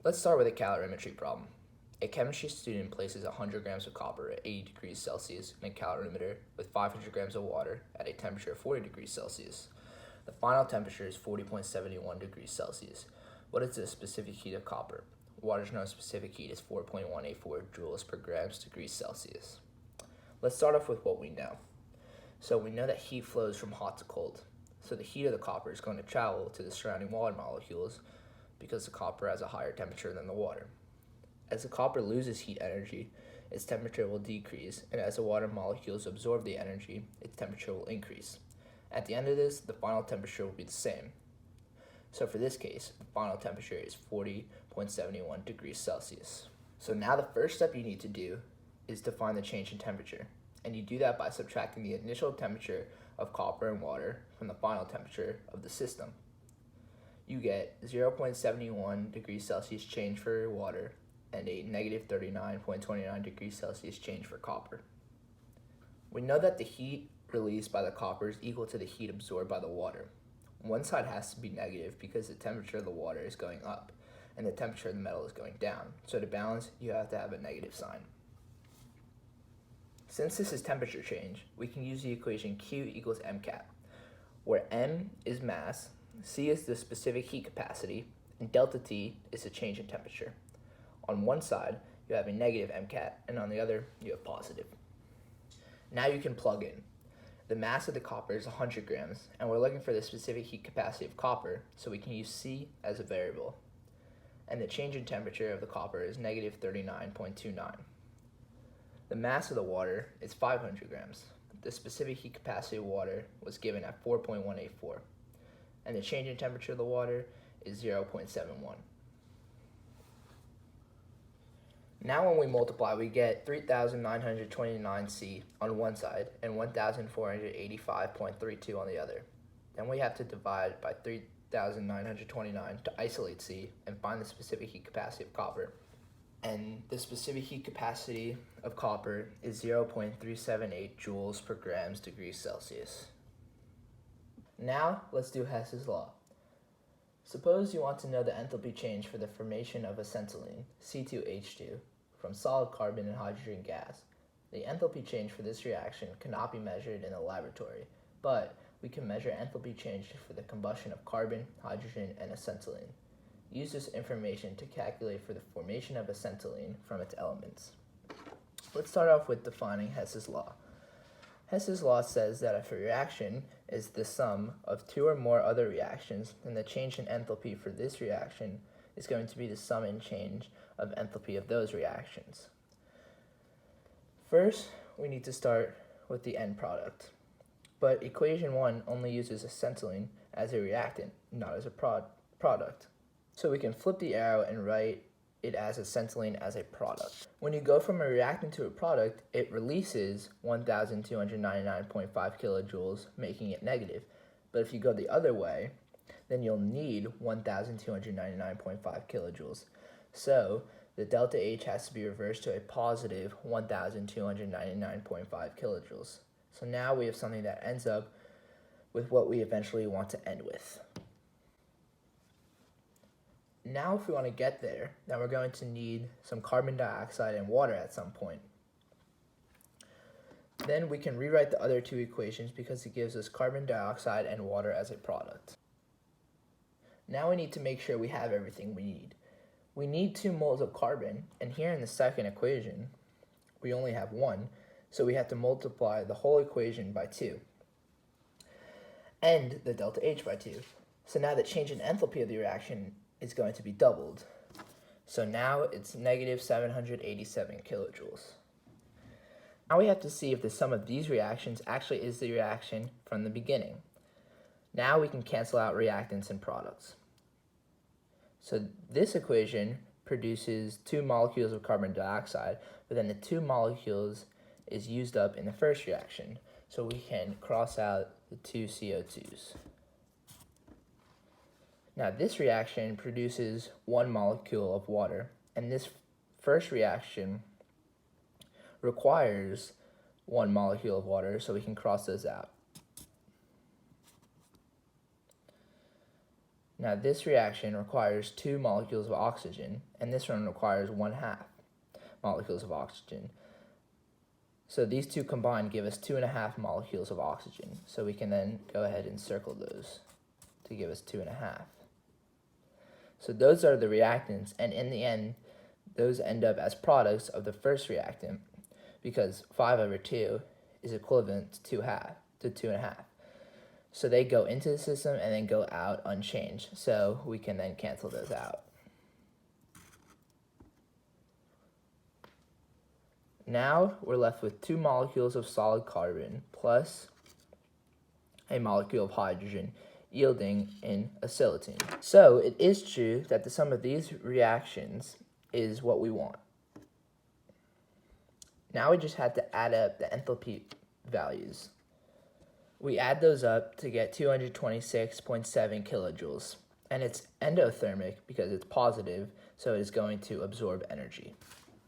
Let's start with a calorimetry problem. A chemistry student places 100 grams of copper at 80 degrees Celsius in a calorimeter with 500 grams of water at a temperature of 40 degrees Celsius. The final temperature is 40.71 degrees Celsius. What is the specific heat of copper? Water's known specific heat is 4.184 joules per grams degrees Celsius. Let's start off with what we know. So we know that heat flows from hot to cold. So the heat of the copper is going to travel to the surrounding water molecules because the copper has a higher temperature than the water. As the copper loses heat energy, its temperature will decrease, and as the water molecules absorb the energy, its temperature will increase. At the end of this, the final temperature will be the same. So for this case, the final temperature is 40.71 degrees Celsius. So now the first step you need to do is to find the change in temperature. And you do that by subtracting the initial temperature of copper and water from the final temperature of the system. You get 0.71 degrees Celsius change for water and a negative 39.29 degrees Celsius change for copper. We know that the heat released by the copper is equal to the heat absorbed by the water. One side has to be negative because the temperature of the water is going up and the temperature of the metal is going down. So to balance, you have to have a negative sign. Since this is temperature change, we can use the equation Q equals MCAT, where M is mass, C is the specific heat capacity, and delta T is the change in temperature. On one side, you have a negative MCAT, and on the other, you have positive. Now you can plug in. The mass of the copper is 100 grams, and we're looking for the specific heat capacity of copper, so we can use C as a variable. And the change in temperature of the copper is negative 39.29. The mass of the water is 500 grams. The specific heat capacity of water was given at 4.184. And the change in temperature of the water is 0.71. Now when we multiply, we get 3,929 C on one side and 1,485.32 on the other. Then we have to divide by 3,929 to isolate C and find the specific heat capacity of copper. And the specific heat capacity of copper is 0.378 joules per grams degrees Celsius. Now let's do Hess's law. Suppose you want to know the enthalpy change for the formation of acetylene, C2H2, from solid carbon and hydrogen gas. The enthalpy change for this reaction cannot be measured in the laboratory, but we can measure enthalpy change for the combustion of carbon, hydrogen, and acetylene. Use this information to calculate for the formation of acetylene from its elements. Let's start off with defining Hess's law. Hess's law says that if a reaction is the sum of two or more other reactions, then the change in enthalpy for this reaction is going to be the sum and change of enthalpy of those reactions. First, we need to start with the end product. But equation 1 only uses acetylene as a reactant, not as a product. So we can flip the arrow and write it as acetylene as a product. When you go from a reactant to a product, it releases 1,299.5 kilojoules, making it negative. But if you go the other way, then you'll need 1,299.5 kilojoules. So the delta H has to be reversed to a positive 1,299.5 kilojoules. So now we have something that ends up with what we eventually want to end with. Now if we want to get there, then we're going to need some carbon dioxide and water at some point. Then we can rewrite the other two equations because it gives us carbon dioxide and water as a product. Now we need to make sure we have everything we need. We need 2 moles of carbon, and here in the second equation, we only have 1, so we have to multiply the whole equation by 2, and the delta H by 2. So now the change in enthalpy of the reaction is going to be doubled. So now it's negative 787 kilojoules. Now we have to see if the sum of these reactions actually is the reaction from the beginning. Now we can cancel out reactants and products. So this equation produces 2 molecules of carbon dioxide, but then the 2 molecules is used up in the first reaction. So we can cross out the 2 CO2s. Now this reaction produces 1 molecule of water, and this first reaction requires 1 molecule of water, so we can cross those out. Now this reaction requires 2 molecules of oxygen, and this one requires 1/2 molecules of oxygen. So these two combined give us 2.5 molecules of oxygen. So we can then go ahead and circle those to give us 2.5. So those are the reactants, and in the end, those end up as products of the first reactant, because 5/2 is equivalent to 2.5. So they go into the system and then go out unchanged. So we can then cancel those out. Now we're left with 2 molecules of solid carbon plus a molecule of hydrogen, yielding in acetylene. So it is true that the sum of these reactions is what we want. Now we just have to add up the enthalpy values. We add those up to get 226.7 kilojoules, and it's endothermic because it's positive, so it is going to absorb energy.